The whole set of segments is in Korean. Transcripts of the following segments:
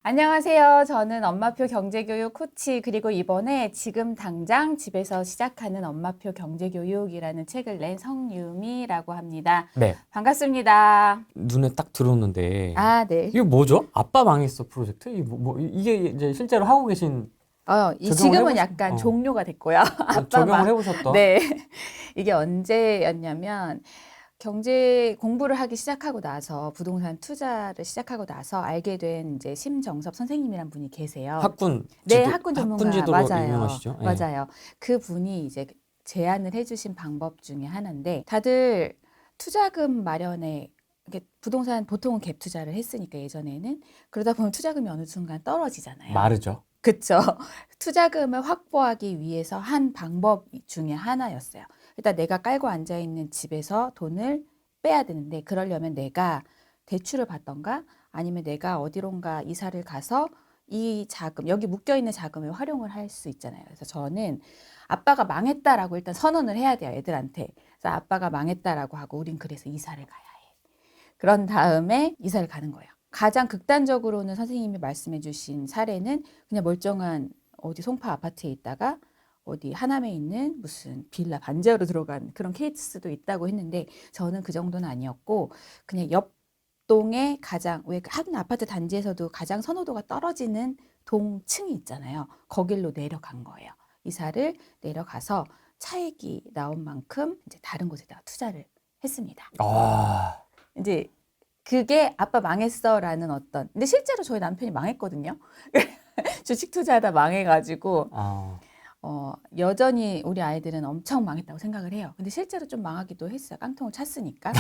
안녕하세요. 저는 엄마표 경제교육 코치, 그리고 이번에 지금 당장 집에서 시작하는 엄마표 경제교육이라는 책을 낸 성유미라고 합니다. 네, 반갑습니다. 눈에 딱 들어오는데 아, 네. 이게 뭐죠? 아빠 망했어 프로젝트? 이게 이제 실제로 하고 계신 적용을 지금은 해보신 약간 종료가 됐고요. 적용을 아빠만. 해보셨던 네. 이게 언제였냐면, 경제 공부를 하기 시작하고 나서, 부동산 투자를 시작하고 나서 알게 된 이제 심정섭 선생님이란 분이 계세요. 학군 네, 지도 학군 전문가. 학군 지도로 맞아요. 유명하시죠? 네. 맞아요. 그분이 이제 제안을 해주신 방법 중에 하나인데, 다들 투자금 마련에, 이게 부동산 보통은 갭 투자를 했으니까 예전에는, 그러다 보면 투자금이 어느 순간 떨어지잖아요. 마르죠. 그쵸. 투자금을 확보하기 위해서 한 방법 중에 하나였어요. 일단 내가 깔고 앉아있는 집에서 돈을 빼야 되는데, 그러려면 내가 대출을 받던가 아니면 내가 어디론가 이사를 가서 이 자금, 여기 묶여있는 자금을 활용을 할 수 있잖아요. 그래서 저는 아빠가 망했다라고 일단 선언을 해야 돼요, 애들한테. 그래서 아빠가 망했다라고 하고, 우린 그래서 이사를 가야 해. 그런 다음에 이사를 가는 거예요. 가장 극단적으로는 선생님이 말씀해 주신 사례는 그냥 멀쩡한 어디 송파 아파트에 있다가 어디 하남에 있는 무슨 빌라 반지하로 들어간 그런 케이스도 있다고 했는데, 저는 그 정도는 아니었고, 그냥 옆 동에 가장, 왜 한 아파트 단지에서도 가장 선호도가 떨어지는 동층이 있잖아요. 거길로 내려간 거예요. 이사를 내려가서 차익이 나온 만큼 이제 다른 곳에다가 투자를 했습니다. 아, 이제 그게 아빠 망했어라는 어떤, 근데 실제로 저희 남편이 망했거든요. 주식 투자하다 망해가지고 아, 여전히 우리 아이들은 엄청 망했다고 생각을 해요. 근데 실제로 좀 망하기도 했어요. 깡통을 찼으니까.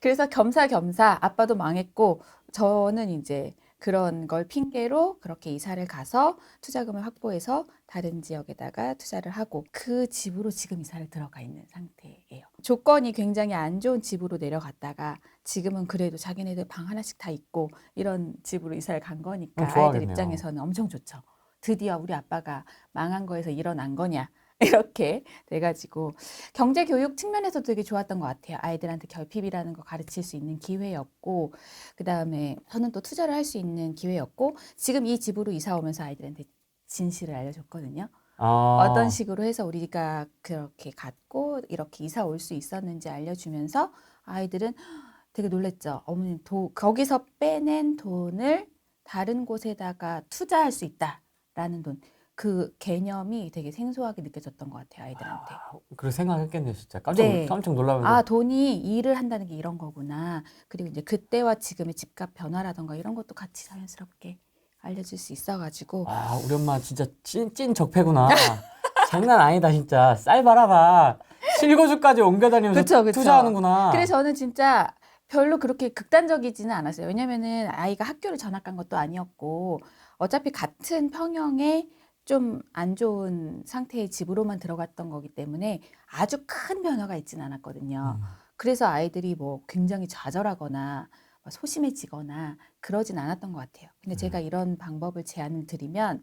그래서 겸사겸사 아빠도 망했고, 저는 이제 그런 걸 핑계로 그렇게 이사를 가서 투자금을 확보해서 다른 지역에다가 투자를 하고, 그 집으로 지금 이사를 들어가 있는 상태예요. 조건이 굉장히 안 좋은 집으로 내려갔다가 지금은 그래도 자기네들 방 하나씩 다 있고 이런 집으로 이사를 간 거니까 아이들 좋아하겠네요. 입장에서는 엄청 좋죠. 드디어 우리 아빠가 망한 거에서 일어난 거냐. 이렇게 돼가지고 경제교육 측면에서도 되게 좋았던 것 같아요. 아이들한테 결핍이라는 거 가르칠 수 있는 기회였고, 그 다음에 저는 또 투자를 할 수 있는 기회였고, 지금 이 집으로 이사 오면서 아이들한테 진실을 알려줬거든요. 어떤 아, 식으로 해서 우리가 그렇게 갔고 이렇게 이사 올 수 있었는지 알려주면서 아이들은 되게 놀랬죠. 어머님, 거기서 빼낸 돈을 다른 곳에다가 투자할 수 있다라는 돈. 그 개념이 되게 생소하게 느껴졌던 것 같아요, 아이들한테. 그렇게 생각했겠네요, 진짜. 네. 깜짝 놀라면서. 돈이 일을 한다는 게 이런 거구나. 그리고 이제 그때와 지금의 집값 변화라던가 이런 것도 같이 자연스럽게 알려줄 수 있어가지고. 우리 엄마 진짜 찐 적폐구나. 장난 아니다, 진짜. 쌀 바라봐. 실거주까지 옮겨 다니면서 그쵸, 그쵸. 투자하는구나. 그래서 저는 진짜 별로 그렇게 극단적이지는 않았어요. 왜냐면은 아이가 학교를 전학 간 것도 아니었고, 어차피 같은 평형에 좀 안 좋은 상태의 집으로만 들어갔던 거기 때문에 아주 큰 변화가 있지는 않았거든요. 음. 그래서 아이들이 뭐 굉장히 좌절하거나 막 소심해지거나 그러진 않았던 것 같아요. 근데 제가 이런 방법을 제안을 드리면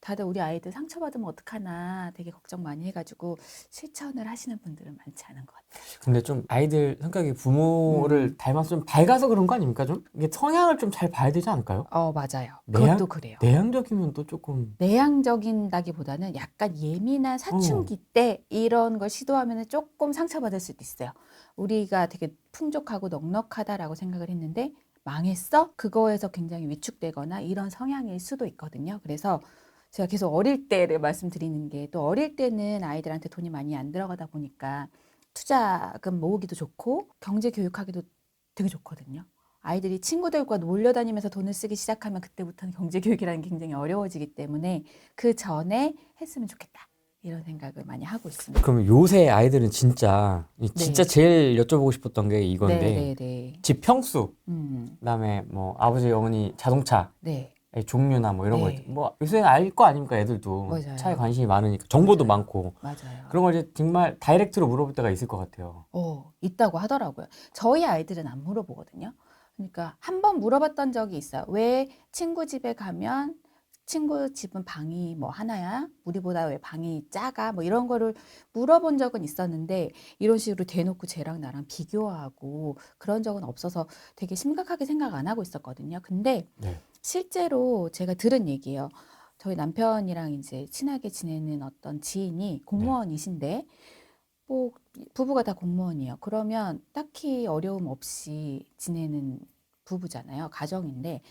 다들 우리 아이들 상처받으면 어떡하나 되게 걱정 많이 해가지고 실천을 하시는 분들은 많지 않은 것 같아요. 근데 좀 아이들 성격이 부모를 닮아서 좀 밝아서 그런 거 아닙니까? 좀 이게 성향을 좀 잘 봐야 되지 않을까요? 맞아요. 내향 그것도 그래요. 내향적이면 또 조금 내향적인다기보다는 약간 예민한 사춘기 때 이런 걸 시도하면 조금 상처받을 수도 있어요. 우리가 되게 풍족하고 넉넉하다라고 생각을 했는데 망했어? 그거에서 굉장히 위축되거나 이런 성향일 수도 있거든요. 그래서 제가 계속 어릴 때를 말씀드리는 게, 또 어릴 때는 아이들한테 돈이 많이 안 들어가다 보니까 투자금 모으기도 좋고 경제 교육하기도 되게 좋거든요. 아이들이 친구들과 몰려다니면서 돈을 쓰기 시작하면 그때부터는 경제 교육이라는 게 굉장히 어려워지기 때문에 그 전에 했으면 좋겠다. 이런 생각을 많이 하고 있습니다. 그럼 요새 아이들은 진짜 진짜 네. 제일 여쭤보고 싶었던 게 네, 이건데 네, 네. 집 평수 음, 그다음에 뭐 아버지 어머니 자동차 네, 종류나 뭐 이런 거 네. 뭐 요새 알 거 아닙니까 애들도 차에 맞아요. 관심이 많으니까 정보도 맞아요. 많고 맞아요. 그런 걸 이제 정말 다이렉트로 물어볼 때가 있을 것 같아요. 있다고 하더라고요. 저희 아이들은 안 물어보거든요. 그러니까 한 번 물어봤던 적이 있어요. 왜 친구 집에 가면 친구 집은 방이 뭐 하나야? 우리보다 왜 방이 작아? 뭐 이런 거를 물어본 적은 있었는데, 이런 식으로 대놓고 쟤랑 나랑 비교하고 그런 적은 없어서 되게 심각하게 생각 안 하고 있었거든요. 근데 네. 실제로 제가 들은 얘기예요. 저희 남편이랑 이제 친하게 지내는 어떤 지인이 공무원이신데 뭐 부부가 다 공무원이에요. 그러면 딱히 어려움 없이 지내는 부부잖아요. 가정인데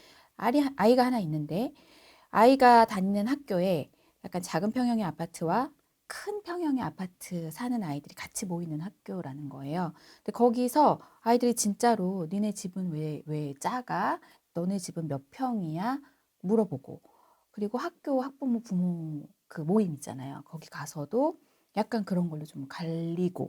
아이가 하나 있는데 아이가 다니는 학교에 약간 작은 평형의 아파트와 큰 평형의 아파트 사는 아이들이 같이 모이는 학교라는 거예요. 근데 거기서 아이들이 진짜로 니네 집은 왜 작아? 너네 집은 몇 평이야? 물어보고 그리고 학교 학부모 부모 그 모임 있잖아요. 거기 가서도 약간 그런 걸로 좀 갈리고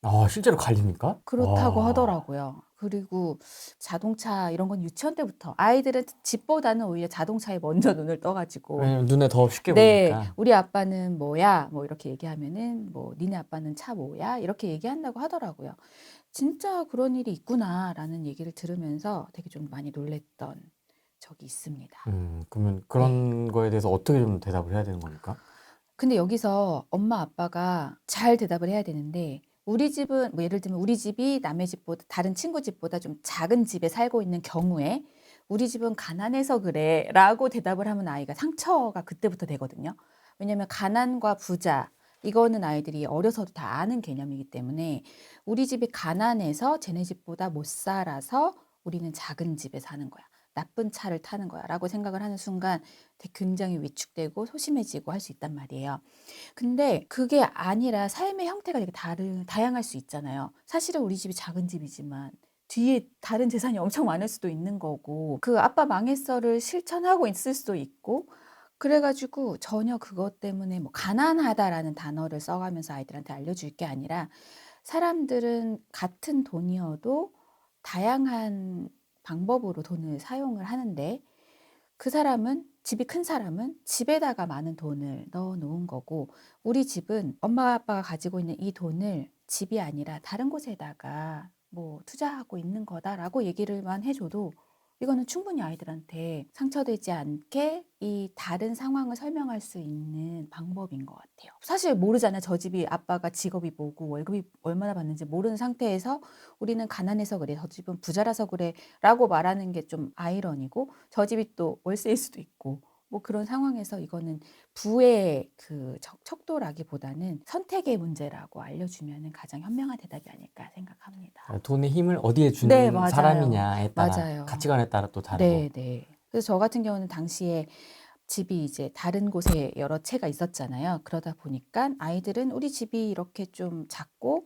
아, 실제로 갈립니까? 그렇다고 와. 하더라고요. 그리고 자동차 이런 건 유치원 때부터 아이들은 집보다는 오히려 자동차에 먼저 눈을 떠가지고 왜냐면 눈에 더 쉽게 네, 보이니까. 우리 아빠는 뭐야? 뭐 이렇게 얘기하면은 뭐 니네 아빠는 차 뭐야? 이렇게 얘기한다고 하더라고요. 진짜 그런 일이 있구나라는 얘기를 들으면서 되게 좀 많이 놀랬던 적이 있습니다. 그러면 네. 그런 거에 대해서 어떻게 좀 대답을 해야 되는 겁니까? 근데 여기서 엄마 아빠가 잘 대답을 해야 되는데 우리 집은 뭐 예를 들면 우리 집이 남의 집보다 다른 친구 집보다 좀 작은 집에 살고 있는 경우에 우리 집은 가난해서 그래라고 대답을 하면 아이가 상처가 그때부터 되거든요. 왜냐하면 가난과 부자 이거는 아이들이 어려서도 다 아는 개념이기 때문에 우리 집이 가난해서 쟤네 집보다 못 살아서 우리는 작은 집에 사는 거야. 나쁜 차를 타는 거야. 라고 생각을 하는 순간 되게 굉장히 위축되고 소심해지고 할 수 있단 말이에요. 근데 그게 아니라 삶의 형태가 되게 다양할 수 있잖아요. 사실은 우리 집이 작은 집이지만 뒤에 다른 재산이 엄청 많을 수도 있는 거고 그 아빠 망했어를 실천하고 있을 수도 있고 그래가지고 전혀 그것 때문에 뭐 가난하다라는 단어를 써가면서 아이들한테 알려줄 게 아니라 사람들은 같은 돈이어도 다양한 방법으로 돈을 사용을 하는데 그 사람은 집이 큰 사람은 집에다가 많은 돈을 넣어 놓은 거고 우리 집은 엄마 아빠가 가지고 있는 이 돈을 집이 아니라 다른 곳에다가 뭐 투자하고 있는 거다라고 얘기를만 해줘도 이거는 충분히 아이들한테 상처되지 않게 이 다른 상황을 설명할 수 있는 방법인 것 같아요. 사실 모르잖아요. 저 집이 아빠가 직업이 뭐고 월급이 얼마나 받는지 모르는 상태에서 우리는 가난해서 그래. 저 집은 부자라서 그래. 라고 말하는 게 좀 아이러니고 저 집이 또 월세일 수도 있고 뭐 그런 상황에서 이거는 부의 그 척도라기보다는 선택의 문제라고 알려주면 가장 현명한 대답이 아닐까 생각합니다. 돈의 힘을 어디에 네, 주는 맞아요. 사람이냐에 따라, 맞아요. 가치관에 따라 또 다르고. 네, 네. 그래서 저 같은 경우는 당시에 집이 이제 다른 곳에 여러 채가 있었잖아요. 그러다 보니까 아이들은 우리 집이 이렇게 좀 작고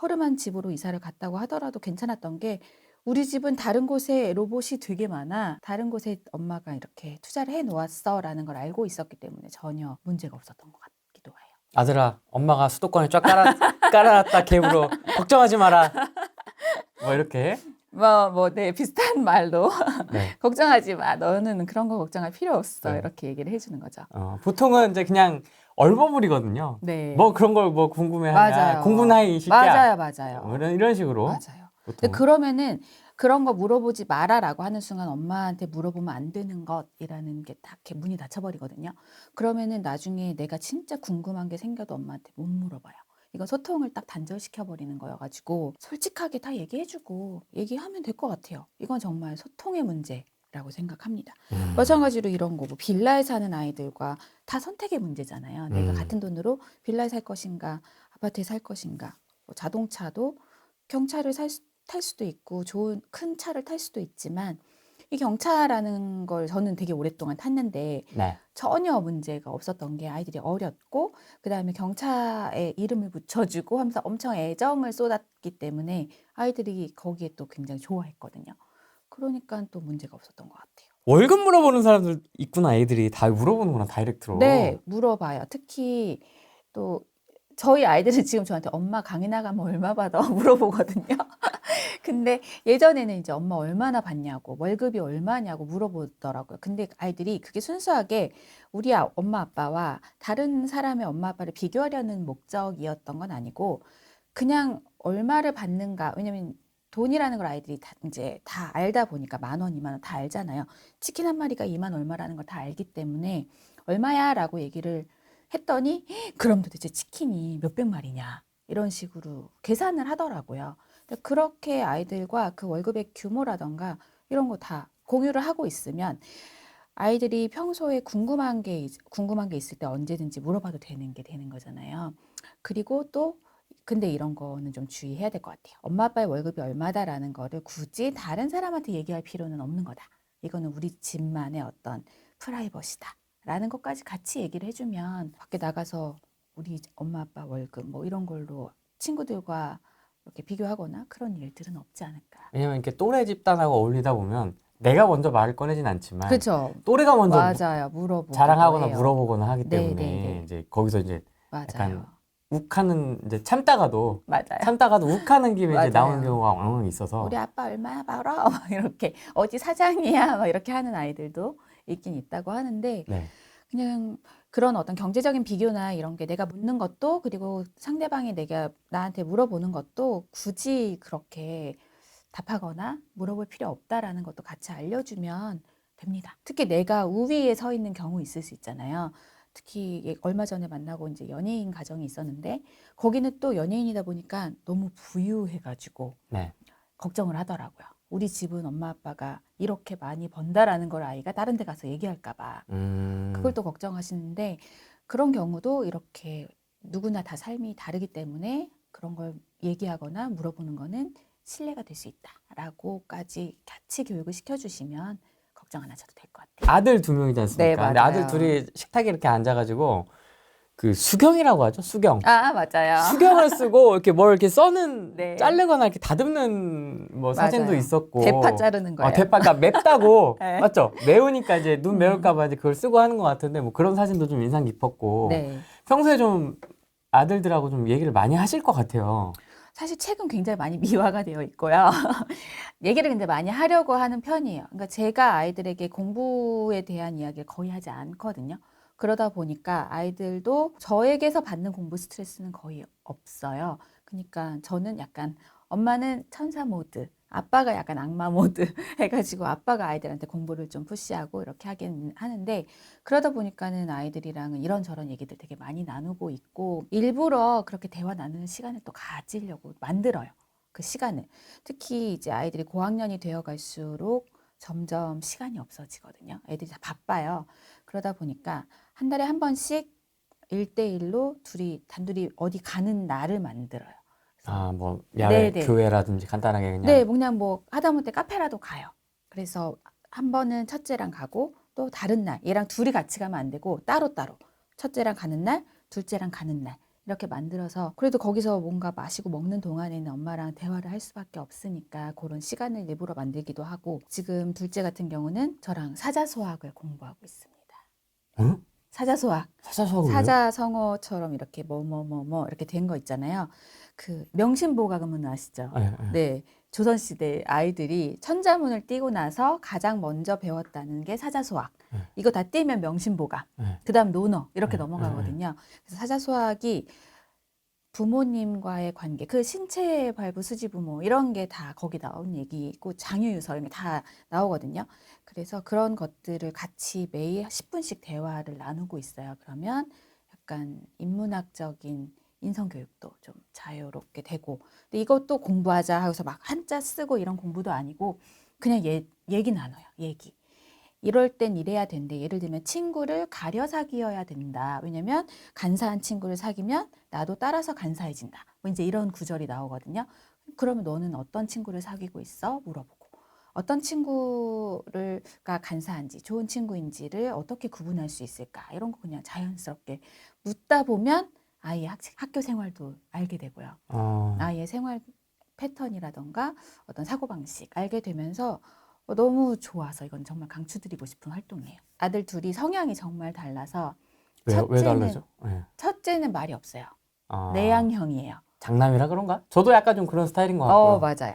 허름한 집으로 이사를 갔다고 하더라도 괜찮았던 게 우리 집은 다른 곳에 로봇이 되게 많아. 다른 곳에 엄마가 이렇게 투자를 해 놓았어라는 걸 알고 있었기 때문에 전혀 문제가 없었던 것 같기도 해요. 아들아, 엄마가 수도권에 쫙 깔아놨다, 갭으로. 걱정하지 마라. 뭐 이렇게. 네, 비슷한 말로 네. 걱정하지 마. 너는 그런 거 걱정할 필요 없어. 네. 이렇게 얘기를 해주는 거죠. 보통은 이제 그냥 얼버무리거든요. 뭐 네, 그런 걸 뭐 궁금해하냐. 맞아요. 공부나 해, 이 새끼야. 맞아요, 맞아요. 이런 식으로 맞아요. 근데 보통. 그러면은 그런 거 물어보지 마라라고 하는 순간 엄마한테 물어보면 안 되는 것이라는 게 딱 이렇게 문이 닫혀버리거든요. 그러면은 나중에 내가 진짜 궁금한 게 생겨도 엄마한테 못 물어봐요. 이건 소통을 딱 단절시켜버리는 거여가지고 솔직하게 다 얘기해주고 얘기하면 될 것 같아요. 이건 정말 소통의 문제라고 생각합니다. 마찬가지로 이런 거, 뭐 빌라에 사는 아이들과 다 선택의 문제잖아요. 내가 음, 같은 돈으로 빌라에 살 것인가, 아파트에 살 것인가, 뭐 자동차도 경차를 탈 수도 있고 좋은 큰 차를 탈 수도 있지만 이 경차라는 걸 저는 되게 오랫동안 탔는데 네. 전혀 문제가 없었던 게 아이들이 어렸고 그다음에 경차에 이름을 붙여주고 하면서 엄청 애정을 쏟았기 때문에 아이들이 거기에 또 굉장히 좋아했거든요. 그러니까 또 문제가 없었던 것 같아요. 월급 물어보는 사람들 있구나, 애들이. 다 물어보는구나, 네, 다이렉트로. 물어봐요. 특히 또 저희 아이들은 지금 저한테 엄마 강의 나가면 얼마 받아 물어보거든요. 근데 예전에는 이제 엄마 얼마나 받냐고, 월급이 얼마냐고 물어보더라고요. 근데 아이들이 그게 순수하게 우리 엄마 아빠와 다른 사람의 엄마 아빠를 비교하려는 목적이었던 건 아니고 그냥 얼마를 받는가. 왜냐면 돈이라는 걸 아이들이 다 이제 다 알다 보니까 10,000원, 20,000원 다 알잖아요. 치킨 한 마리가 2만 얼마라는 걸 다 알기 때문에 얼마야라고 얘기를 했더니 그럼 도대체 치킨이 몇백 마리냐 이런 식으로 계산을 하더라고요. 근데 그렇게 아이들과 그 월급의 규모라던가 이런 거 다 공유를 하고 있으면 아이들이 평소에 궁금한 게 있을 때 언제든지 물어봐도 되는 게 되는 거잖아요. 그리고 또 근데 이런 거는 좀 주의해야 될 것 같아요. 엄마 아빠의 월급이 얼마다라는 거를 굳이 다른 사람한테 얘기할 필요는 없는 거다. 이거는 우리 집만의 어떤 프라이버시다라는 것까지 같이 얘기를 해주면 밖에 나가서 우리 엄마 아빠 월급 뭐 이런 걸로 친구들과 이렇게 비교하거나 그런 일들은 없지 않을까. 왜냐면 이렇게 또래 집단하고 어울리다 보면 내가 먼저 말을 꺼내진 않지만 그렇죠. 또래가 먼저 맞아요. 물어보기도 자랑하거나 해요. 물어보거나 하기 네, 때문에 네, 네. 이제 거기서 이제 맞아요. 약간 욱하는 이제 참다가도 맞아요. 욱하는 김에 이제 나오는 맞아요. 경우가 왕왕 있어서 우리 아빠 얼마나 벌어? 막 이렇게 어디 사장이야? 막 이렇게 하는 아이들도 있긴 있다고 하는데 네. 그냥 그런 어떤 경제적인 비교나 이런 게 내가 묻는 것도 그리고 상대방이 내가 나한테 물어보는 것도 굳이 그렇게 답하거나 물어볼 필요 없다라는 것도 같이 알려주면 됩니다. 특히 내가 우위에 서 있는 경우 있을 수 있잖아요. 특히 얼마 전에 만나고 이제 연예인 가정이 있었는데 거기는 또 연예인이다 보니까 너무 부유해가지고 네. 걱정을 하더라고요. 우리 집은 엄마 아빠가 이렇게 많이 번다라는 걸 아이가 다른 데 가서 얘기할까 봐. 그걸 또 걱정하시는데 그런 경우도 이렇게 누구나 다 삶이 다르기 때문에 그런 걸 얘기하거나 물어보는 거는 신뢰가 될 수 있다라고까지 같이 교육을 시켜주시면 걱정 안 하셔도 될 것 같아요. 아들 2명이지 않습니까? 네, 근데 아들 맞아요. 둘이 식탁에 이렇게 앉아가지고 그 수경이라고 하죠, 수경. 아, 맞아요. 수경을 쓰고 이렇게 뭘 이렇게 써는 네. 자르거나 이렇게 다듬는 뭐 사진도 맞아요. 있었고 대파 자르는 거예요. 대파 그러니까 맵다고 네. 맞죠? 매우니까 이제 눈 매울까 봐 이제 그걸 쓰고 하는 것 같은데 뭐 그런 사진도 좀 인상 깊었고 네. 평소에 좀 아들들하고 좀 얘기를 많이 하실 것 같아요. 사실 책은 굉장히 많이 미화가 되어 있고요. 얘기를 근데 많이 하려고 하는 편이에요. 그러니까 제가 아이들에게 공부에 대한 이야기를 거의 하지 않거든요. 그러다 보니까 아이들도 저에게서 받는 공부 스트레스는 거의 없어요. 그러니까 저는 약간 엄마는 천사 모드, 아빠가 약간 악마 모드 해가지고 아빠가 아이들한테 공부를 좀 푸시하고 이렇게 하긴 하는데 그러다 보니까는 아이들이랑은 이런저런 얘기들 되게 많이 나누고 있고 일부러 그렇게 대화 나누는 시간을 또 가지려고 만들어요. 그 시간을. 특히 이제 아이들이 고학년이 되어 갈수록 점점 시간이 없어지거든요. 애들이 다 바빠요. 그러다 보니까 한 달에 한 번씩 1대1로 둘이 단둘이 어디 가는 날을 만들어요. 그래서 뭐 야외 네네. 교회라든지 간단하게 그냥 네, 그냥 뭐 하다못해 카페라도 가요. 그래서 한 번은 첫째랑 가고 또 다른 날 얘랑 둘이 같이 가면 안 되고 따로따로 첫째랑 가는 날, 둘째랑 가는 날 이렇게 만들어서 그래도 거기서 뭔가 마시고 먹는 동안에는 엄마랑 대화를 할 수밖에 없으니까 그런 시간을 일부러 만들기도 하고 지금 둘째 같은 경우는 저랑 사자소학을 공부하고 있습니다. 응? 사자소학. 사자성어요? 사자성어처럼 이렇게 뭐 이렇게 된 거 있잖아요. 그 명심보가금은 아시죠? 네, 네. 네. 조선시대 아이들이 천자문을 띄고 나서 가장 먼저 배웠다는 게 사자소학. 네. 이거 다 띄면 명심보가. 네. 그 다음 논어. 이렇게 네, 넘어가거든요. 그래서 사자소학이 부모님과의 관계, 그 신체 발부 수지 부모 이런 게 다 거기 나온 얘기고 장유유서 이런 게 다 나오거든요. 그래서 그런 것들을 같이 매일 10분씩 대화를 나누고 있어요. 그러면 약간 인문학적인 인성교육도 좀 자유롭게 되고 근데 이것도 공부하자 하고서 막 한자 쓰고 이런 공부도 아니고 그냥 얘기 나눠요. 얘기. 이럴 땐 이래야 된대. 예를 들면 친구를 가려 사귀어야 된다. 왜냐면 간사한 친구를 사귀면 나도 따라서 간사해진다. 뭐 이제 이런 구절이 나오거든요. 그러면 너는 어떤 친구를 사귀고 있어? 물어보고. 어떤 친구가 간사한지, 좋은 친구인지를 어떻게 구분할 수 있을까? 이런 거 그냥 자연스럽게 묻다 보면 아이의 학교 생활도 알게 되고요. 아이의 생활 패턴이라던가 어떤 사고방식 알게 되면서 너무 좋아서 이건 정말 강추드리고 싶은 활동이에요. 아들 둘이 성향이 정말 달라서 왜 달라져? 네. 첫째는 말이 없어요. 아, 내향형이에요. 장남이라 그런가? 저도 약간 좀 그런 스타일인 것 같고요. 맞아요.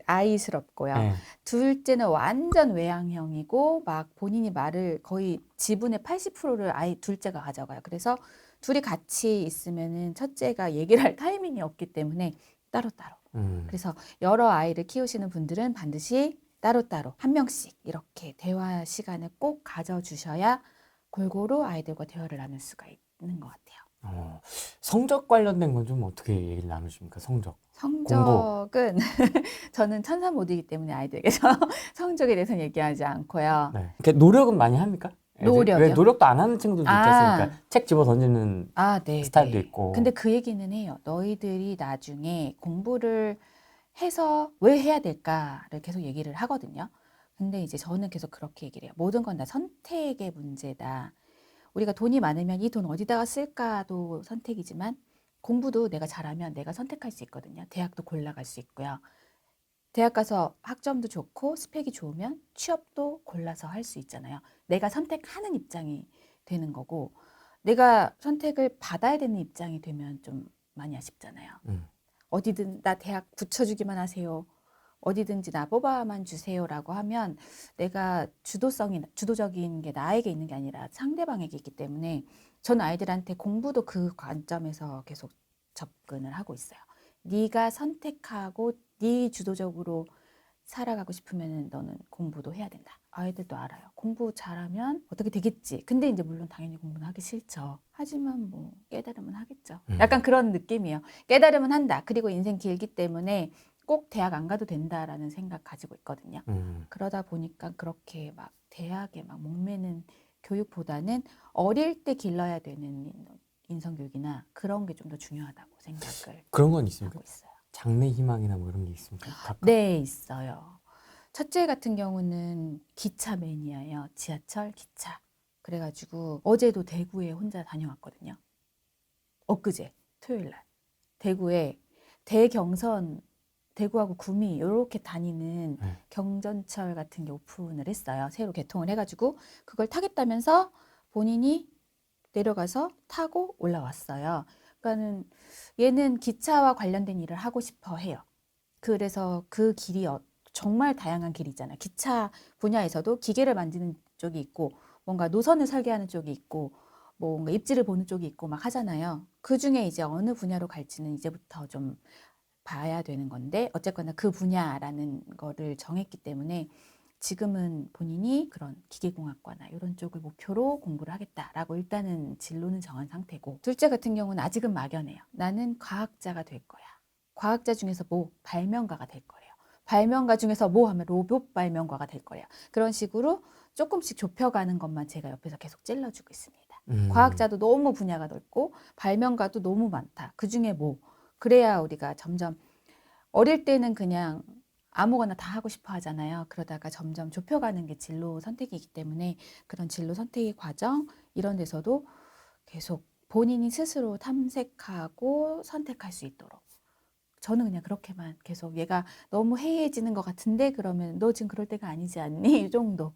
아이스럽고요. 네. 둘째는 완전 외향형이고 막 본인이 말을 거의 지분의 80%를 둘째가 가져가요. 그래서 둘이 같이 있으면은 첫째가 얘기를 할 타이밍이 없기 때문에 따로따로. 그래서 여러 아이를 키우시는 분들은 반드시 따로따로 한 명씩 이렇게 대화 시간을 꼭 가져주셔야 골고루 아이들과 대화를 나눌 수가 있는 것 같아요. 성적 관련된 건 좀 어떻게 얘기를 나누십니까? 성적. 성적은 저는 천사모드이기 때문에 아이들에게서 성적에 대해서는 얘기하지 않고요. 네. 이렇게 노력은 많이 합니까? 애들? 노력이요? 왜 노력도 안 하는 친구들도 있지 아. 않습니까? 책 집어 던지는 네, 스타일도 네. 있고. 근데 그 얘기는 해요. 너희들이 나중에 공부를 해서 왜 해야 될까를 계속 얘기를 하거든요. 근데 이제 저는 계속 그렇게 얘기를 해요. 모든 건 다 선택의 문제다. 우리가 돈이 많으면 이 돈 어디다가 쓸까도 선택이지만 공부도 내가 잘하면 내가 선택할 수 있거든요. 대학도 골라갈 수 있고요. 대학 가서 학점도 좋고 스펙이 좋으면 취업도 골라서 할 수 있잖아요. 내가 선택하는 입장이 되는 거고 내가 선택을 받아야 되는 입장이 되면 좀 많이 아쉽잖아요. 어디든 나 대학 붙여주기만 하세요. 어디든지 나 뽑아만 주세요라고 하면 내가 주도적인 게 나에게 있는 게 아니라 상대방에게 있기 때문에 저는 아이들한테 공부도 그 관점에서 계속 접근을 하고 있어요. 네가 선택하고 네 주도적으로 살아가고 싶으면 너는 공부도 해야 된다. 아이들도 알아요. 공부 잘하면 어떻게 되겠지. 근데 이제 물론 당연히 공부는 하기 싫죠. 하지만 뭐 깨달으면 하겠죠. 약간 그런 느낌이에요. 깨달으면 한다. 그리고 인생 길기 때문에 꼭 대학 안 가도 된다라는 생각 가지고 있거든요. 그러다 보니까 그렇게 막 대학에 막 목매는 교육보다는 어릴 때 길러야 되는 인성교육이나 그런 게 좀 더 중요하다고 생각을 그런 건 있습니까? 하고 있어요. 장래 희망이나 뭐 이런 게 있습니까? 각각? 네, 있어요. 첫째 같은 경우는 기차 매니아예요. 지하철, 기차. 그래가지고 어제도 대구에 혼자 다녀왔거든요. 엊그제 토요일 날 대구에 대경선 대구하고 구미 이렇게 다니는 네. 경전철 같은 게 오픈을 했어요. 새로 개통을 해가지고 그걸 타겠다면서 본인이 내려가서 타고 올라왔어요. 그러니까는 얘는 기차와 관련된 일을 하고 싶어 해요. 그래서 그 길이 정말 다양한 길이 있잖아요. 기차 분야에서도 기계를 만드는 쪽이 있고 뭔가 노선을 설계하는 쪽이 있고 뭔가 입지를 보는 쪽이 있고 막 하잖아요. 그 중에 이제 어느 분야로 갈지는 이제부터 좀 봐야 되는 건데 어쨌거나 그 분야라는 거를 정했기 때문에 지금은 본인이 그런 기계공학과나 이런 쪽을 목표로 공부를 하겠다라고 일단은 진로는 정한 상태고 둘째 같은 경우는 아직은 막연해요. 나는 과학자가 될 거야. 과학자 중에서 뭐 발명가가 될 거예요. 발명가 중에서 뭐 하면 로봇 발명가가 될 거예요. 그런 식으로 조금씩 좁혀가는 것만 제가 옆에서 계속 찔러주고 있습니다. 과학자도 너무 분야가 넓고 발명가도 너무 많다. 그중에 뭐 그래야 우리가 점점 어릴 때는 그냥 아무거나 다 하고 싶어 하잖아요. 그러다가 점점 좁혀가는 게 진로 선택이기 때문에 그런 진로 선택의 과정 이런 데서도 계속 본인이 스스로 탐색하고 선택할 수 있도록 저는 그냥 그렇게만 계속 얘가 너무 해이해지는 것 같은데 그러면 너 지금 그럴 때가 아니지 않니? 이 정도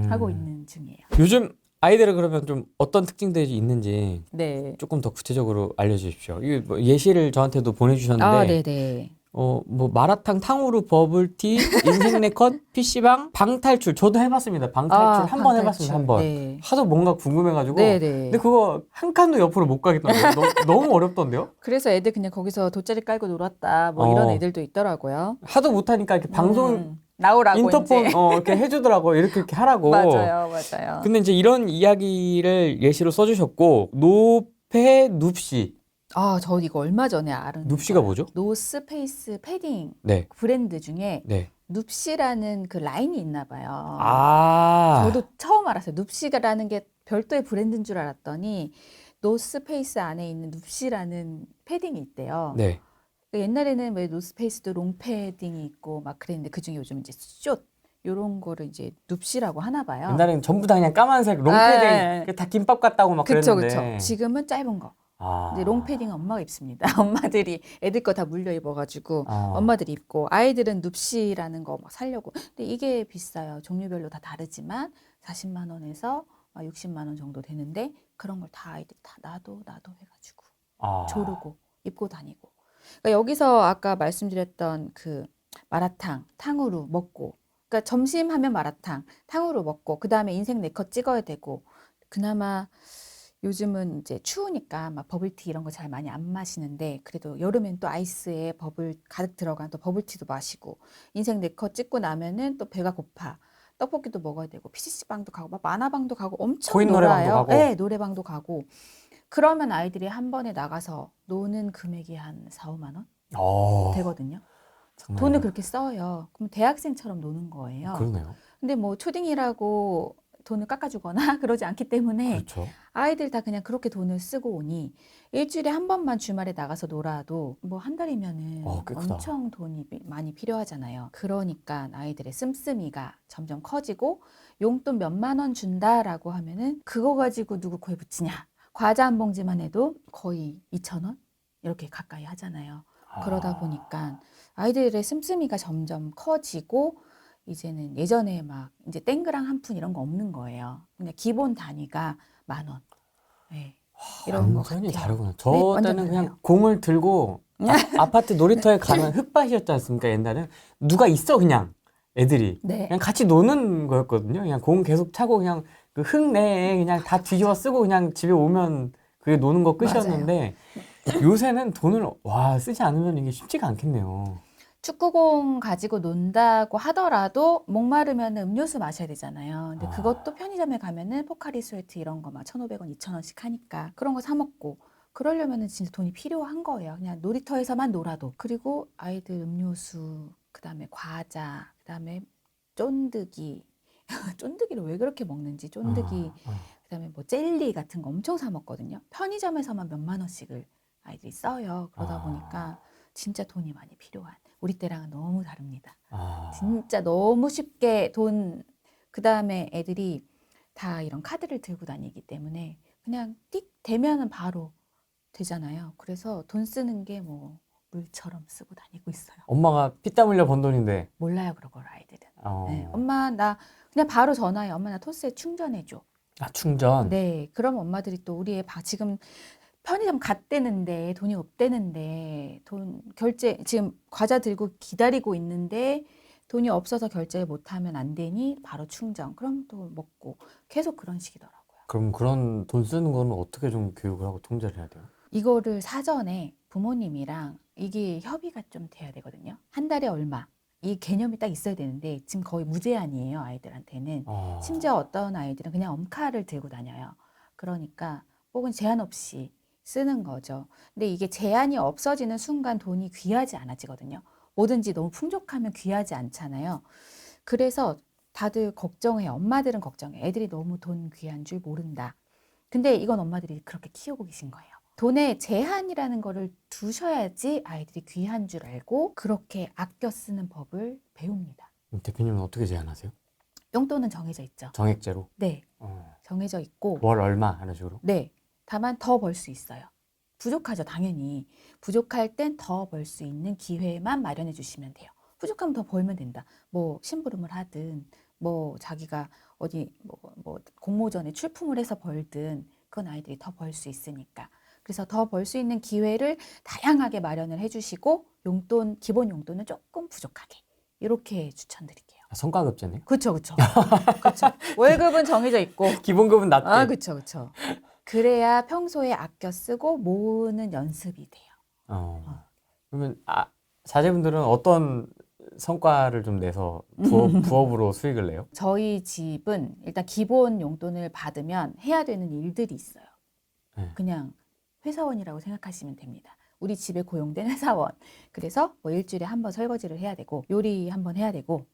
하고 있는 중이에요. 요즘 아이들은 그러면 좀 어떤 특징들이 있는지 네. 조금 더 구체적으로 알려주십시오. 이게 뭐 예시를 저한테도 보내주셨는데, 네네. 뭐 마라탕, 탕후루, 버블티, 인생 네컷, PC방, 방탈출. 저도 해봤습니다. 방탈출 한 번 해봤습니다. 한 번. 네. 하도 뭔가 궁금해가지고. 네네. 근데 그거 한 칸도 옆으로 못 가겠던데요. 너무 어렵던데요? 그래서 애들 그냥 거기서 돗자리 깔고 놀았다. 뭐 이런 어. 애들도 있더라고요. 하도 못하니까 이렇게 방송 나오라고 인터폰 이제. 이렇게 해주더라고요. 이렇게 하라고. 맞아요, 맞아요. 근데 이제 이런 이야기를 예시로 써주셨고, 노페 눕시. 저 이거 얼마 전에 알은 눕시가 거예요. 뭐죠? 노스페이스 패딩 네. 브랜드 중에 네. 눕시라는 그 라인이 있나 봐요. 아. 저도 처음 알았어요. 눕시라는 게 별도의 브랜드인 줄 알았더니 노스페이스 안에 있는 눕시라는 패딩이 있대요. 네. 옛날에는 왜 노스페이스도 롱패딩이 있고 막 그랬는데 그중에 요즘 이제 숏 요런 거를 이제 눕시라고 하나 봐요. 옛날에는 전부 다 그냥 까만색 아, 롱패딩 다 김밥 같다고 막 그쵸, 그랬는데. 그쵸. 지금은 짧은 거. 아. 이제 롱패딩은 엄마가 입습니다. 엄마들이 애들 거 다 물려 입어가지고 아. 엄마들이 입고 아이들은 눕시라는 거 막 사려고. 근데 이게 비싸요. 종류별로 다 다르지만 40만 원에서 60만 원 정도 되는데 그런 걸 다 아이들이 다 나도 해가지고 아. 조르고 입고 다니고. 그러니까 여기서 아까 말씀드렸던 그 마라탕, 탕후루 먹고. 그러니까 점심 하면 마라탕, 탕후루 먹고 그 다음에 인생 네컷 찍어야 되고 그나마 요즘은 이제 추우니까 막 버블티 이런 거 잘 많이 안 마시는데 그래도 여름엔 또 아이스에 버블 가득 들어간 또 버블티도 마시고 인생 네컷 찍고 나면은 또 배가 고파 떡볶이도 먹어야 되고 PC방도 가고 막 만화방도 가고 엄청 코인 노래방도 놀아요. 가고. 네, 노래방도 가고 그러면 아이들이 한 번에 나가서 노는 금액이 한 4, 5만 원? 되거든요. 장난 돈을 아니야. 그렇게 써요. 그럼 대학생처럼 노는 거예요. 그러네요. 근데 뭐 초딩이라고 돈을 깎아주거나 그러지 않기 때문에 그렇죠. 아이들 다 그냥 그렇게 돈을 쓰고 오니 일주일에 한 번만 주말에 나가서 놀아도 뭐 한 달이면은 꽤 크다. 엄청 돈이 많이 필요하잖아요. 그러니까 아이들의 씀씀이가 점점 커지고 용돈 몇만 원 준다라고 하면은 그거 가지고 누구 코에 붙이냐. 과자 한 봉지만 해도 거의 2,000원? 이렇게 가까이 하잖아요. 그러다 보니까 아이들의 씀씀이가 점점 커지고 이제는 예전에 막 이제 땡그랑 한 푼 이런 거 없는 거예요. 그냥 기본 단위가 10,000원. 네. 이런 거 완전히 같아요. 다르구나. 네, 저 완전 때는 달라요. 그냥 공을 들고 아파트 놀이터에 가면 흙밭이었지 않습니까? 옛날엔 누가 있어 그냥 애들이 네. 그냥 같이 노는 거였거든요. 그냥 공 계속 차고 그냥 그 흙 내에 그냥 다 뒤집어 쓰고 그냥 집에 오면 그게 노는 거 끝이었는데 요새는 돈을 쓰지 않으면 이게 쉽지가 않겠네요. 축구공 가지고 논다고 하더라도 목마르면 음료수 마셔야 되잖아요. 근데 그것도 편의점에 가면은 포카리 스웨트 이런 거 막 1,500원, 2,000원씩 하니까 그런 거 사 먹고 그러려면은 진짜 돈이 필요한 거예요. 그냥 놀이터에서만 놀아도. 그리고 아이들 음료수, 그다음에 과자, 그다음에 쫀득이. 쫀득이를 왜 그렇게 먹는지 쫀득이, 그다음에 뭐 젤리 같은 거 엄청 사 먹거든요. 편의점에서만 몇만 원씩을 아이들이 써요. 그러다 보니까 진짜 돈이 많이 필요한. 우리 때랑은 너무 다릅니다. 진짜 너무 쉽게 돈, 그다음에 애들이 다 이런 카드를 들고 다니기 때문에 그냥 띡 대면은 바로 되잖아요. 그래서 돈 쓰는 게 뭐 물처럼 쓰고 다니고 있어요. 엄마가 피땀 흘려 번 돈인데. 몰라요, 그런 걸 아이들은. 네, 엄마 나 그냥 바로 전화해. 엄마 나 토스에 충전해줘. 충전. 네, 그럼 엄마들이 또 우리 애 지금 편의점 갔대는데 돈이 없대는데 돈 결제 지금 과자 들고 기다리고 있는데 돈이 없어서 결제 못하면 안 되니 바로 충전. 그럼 또 먹고 계속 그런 식이더라고요. 그럼 그런 돈 쓰는 거는 어떻게 좀 교육을 하고 통제를 해야 돼요? 이거를 사전에 부모님이랑 이게 협의가 좀 돼야 되거든요. 한 달에 얼마. 이 개념이 딱 있어야 되는데 지금 거의 무제한이에요, 아이들한테는. 심지어 어떤 아이들은 그냥 엄카를 들고 다녀요. 그러니까 혹은 제한 없이 쓰는 거죠. 근데 이게 제한이 없어지는 순간 돈이 귀하지 않아지거든요. 뭐든지 너무 풍족하면 귀하지 않잖아요. 그래서 다들 걱정해요. 엄마들은 걱정해. 애들이 너무 돈 귀한 줄 모른다. 근데 이건 엄마들이 그렇게 키우고 계신 거예요. 돈에 제한이라는 거를 두셔야지 아이들이 귀한 줄 알고 그렇게 아껴 쓰는 법을 배웁니다. 대표님은 어떻게 제안하세요? 용돈은 정해져 있죠. 정액제로? 네, 정해져 있고, 월 얼마 하는 식으로? 네, 다만 더 벌 수 있어요. 부족하죠, 당연히. 부족할 땐 더 벌 수 있는 기회만 마련해 주시면 돼요. 부족하면 더 벌면 된다. 뭐 심부름을 하든, 뭐 자기가 어디 뭐 공모전에 출품을 해서 벌든 그건 아이들이 더 벌 수 있으니까. 그래서 더 벌 수 있는 기회를 다양하게 마련을 해주시고 용돈, 기본 용돈은 조금 부족하게 이렇게 추천드릴게요. 성과급제네요? 그렇죠, 그렇죠, 그렇죠. 월급은 정해져 있고, 기본급은 낮대. 그렇죠, 그렇죠. 그래야 평소에 아껴 쓰고 모으는 연습이 돼요. 그러면 자제분들은 어떤 성과를 좀 내서 부업으로 수익을 내요? 저희 집은 일단 기본 용돈을 받으면 해야 되는 일들이 있어요. 네. 그냥 회사원이라고 생각하시면 됩니다. 우리 집에 고용된 회사원. 그래서 뭐 일주일에 한 번 설거지를 해야 되고, 요리 한 번 해야 되고,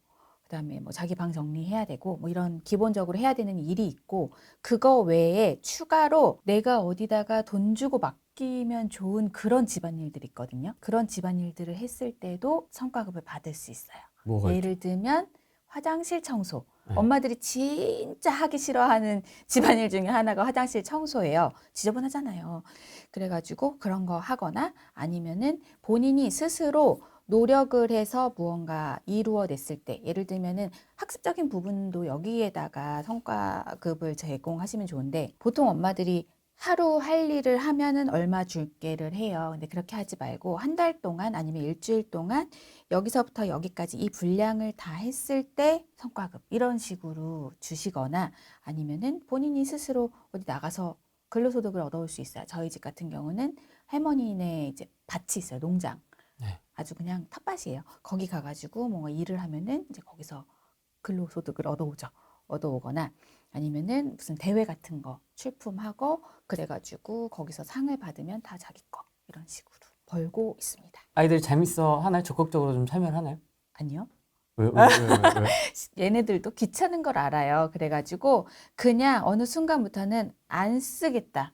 그다음에 뭐 자기 방 정리해야 되고, 뭐 이런 기본적으로 해야 되는 일이 있고, 그거 외에 추가로 내가 어디다가 돈 주고 맡기면 좋은 그런 집안일들이 있거든요. 그런 집안일들을 했을 때도 성과급을 받을 수 있어요. 뭐가 있죠? 예를 들면 화장실 청소. 네. 엄마들이 진짜 하기 싫어하는 집안일 중에 하나가 화장실 청소예요. 지저분하잖아요. 그래가지고 그런 거 하거나 아니면은 본인이 스스로 노력을 해서 무언가 이루어냈을 때, 예를 들면은 학습적인 부분도 여기에다가 성과급을 제공하시면 좋은데, 보통 엄마들이 하루 할 일을 하면은 얼마 줄게를 해요. 근데 그렇게 하지 말고 한 달 동안 아니면 일주일 동안 여기서부터 여기까지 이 분량을 다 했을 때 성과급 이런 식으로 주시거나 아니면은 본인이 스스로 어디 나가서 근로소득을 얻어올 수 있어요. 저희 집 같은 경우는 할머니네 이제 밭이 있어요. 농장. 네. 아주 그냥 텃밭이에요. 거기 가가지고 뭔가 일을 하면은 이제 거기서 근로소득을 얻어오죠. 얻어오거나 아니면은 무슨 대회 같은 거 출품하고 그래가지고 거기서 상을 받으면 다 자기 거 이런 식으로. 벌고 있습니다. 아이들이 재밌어 하나요? 적극적으로 좀 참여를 하나요? 아니요. 왜? 얘네들도 귀찮은 걸 알아요. 그래가지고 그냥 어느 순간부터는 안 쓰겠다.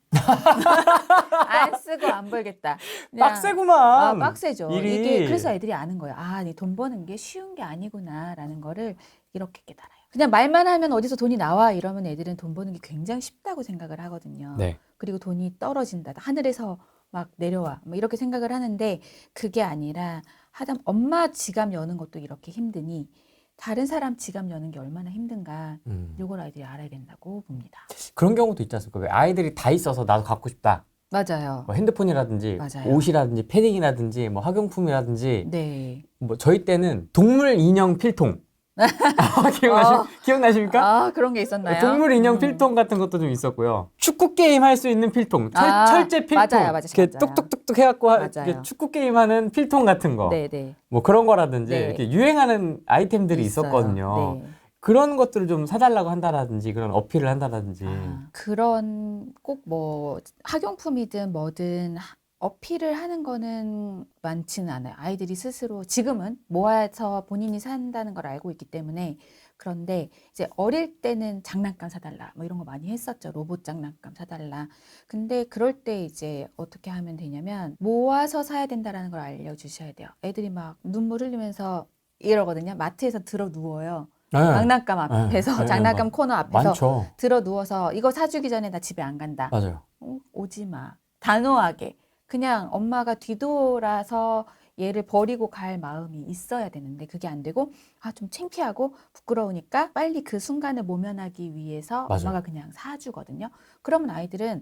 안 쓰고 안 벌겠다. 그냥 빡세구만. 빡세죠. 일이. 이게 그래서 애들이 아는 거예요. 아, 이 돈 버는 게 쉬운 게 아니구나라는 거를 이렇게 깨달아요. 그냥 말만 하면 어디서 돈이 나와 이러면 애들은 돈 버는 게 굉장히 쉽다고 생각을 하거든요. 네. 그리고 돈이 떨어진다. 하늘에서 막 내려와. 뭐 이렇게 생각을 하는데 그게 아니라 하다 엄마 지갑 여는 것도 이렇게 힘드니 다른 사람 지갑 여는 게 얼마나 힘든가 이걸 아이들이 알아야 된다고 봅니다. 그런 경우도 있지 않습니까? 왜 아이들이 다 있어서 나도 갖고 싶다. 맞아요. 뭐 핸드폰이라든지 맞아요. 옷이라든지 패딩이라든지 뭐 학용품이라든지 네. 뭐 저희 때는 동물 인형 필통 기억나십니까? 아, 그런 게 있었나요? 동물 인형 필통 같은 것도 좀 있었고요. 축구 게임 할 수 있는 필통, 철제 필통, 맞아요. 이렇게 뚝뚝뚝뚝 해갖고 맞아요. 이렇게 축구 게임 하는 필통 같은 거, 네네. 뭐 그런 거라든지 네. 이렇게 유행하는 아이템들이 있어요. 있었거든요. 네. 그런 것들을 좀 사달라고 한다라든지 그런 어필을 한다라든지. 그런 꼭 뭐 학용품이든 뭐든 어필을 하는 거는 많지는 않아요. 아이들이 스스로 지금은 모아서 본인이 산다는 걸 알고 있기 때문에. 그런데 이제 어릴 때는 장난감 사달라 뭐 이런 거 많이 했었죠. 로봇 장난감 사달라. 근데 그럴 때 이제 어떻게 하면 되냐면 모아서 사야 된다라는 걸 알려주셔야 돼요. 애들이 막 눈물 흘리면서 이러거든요. 마트에서 들어 누워요. 네. 장난감 앞에서 네, 장난감 코너 앞에서 많죠. 들어 누워서 이거 사주기 전에 나 집에 안 간다. 맞아요. 오지 마. 단호하게. 그냥 엄마가 뒤돌아서 얘를 버리고 갈 마음이 있어야 되는데 그게 안 되고 좀 창피하고 부끄러우니까 빨리 그 순간을 모면하기 위해서 맞아요. 엄마가 그냥 사주거든요. 그러면 아이들은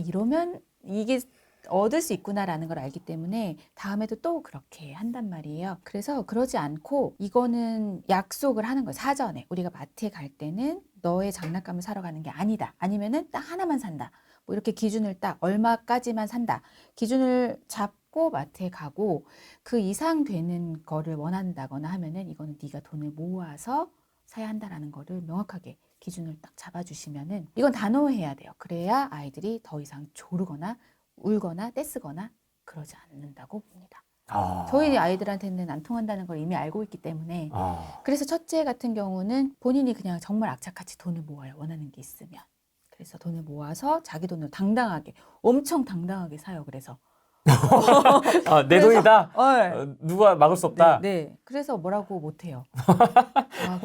이러면 이게 얻을 수 있구나라는 걸 알기 때문에 다음에도 또 그렇게 한단 말이에요. 그래서 그러지 않고 이거는 약속을 하는 거예요. 사전에 우리가 마트에 갈 때는 너의 장난감을 사러 가는 게 아니다. 아니면은 딱 하나만 산다. 뭐 이렇게 기준을 딱 얼마까지만 산다. 기준을 잡고 마트에 가고 그 이상 되는 거를 원한다거나 하면은 이거는 네가 돈을 모아서 사야 한다라는 거를 명확하게 기준을 딱 잡아주시면은 이건 단호해야 돼요. 그래야 아이들이 더 이상 조르거나 울거나 떼쓰거나 그러지 않는다고 봅니다. 저희 아이들한테는 안 통한다는 걸 이미 알고 있기 때문에 그래서 첫째 같은 경우는 본인이 그냥 정말 악착같이 돈을 모아요. 원하는 게 있으면. 그래서 돈을 모아서 자기 돈으로 당당하게 엄청 당당하게 사요. 그래서 내 돈이다. 네. 누가 막을 수 없다. 네. 그래서 뭐라고 못해요.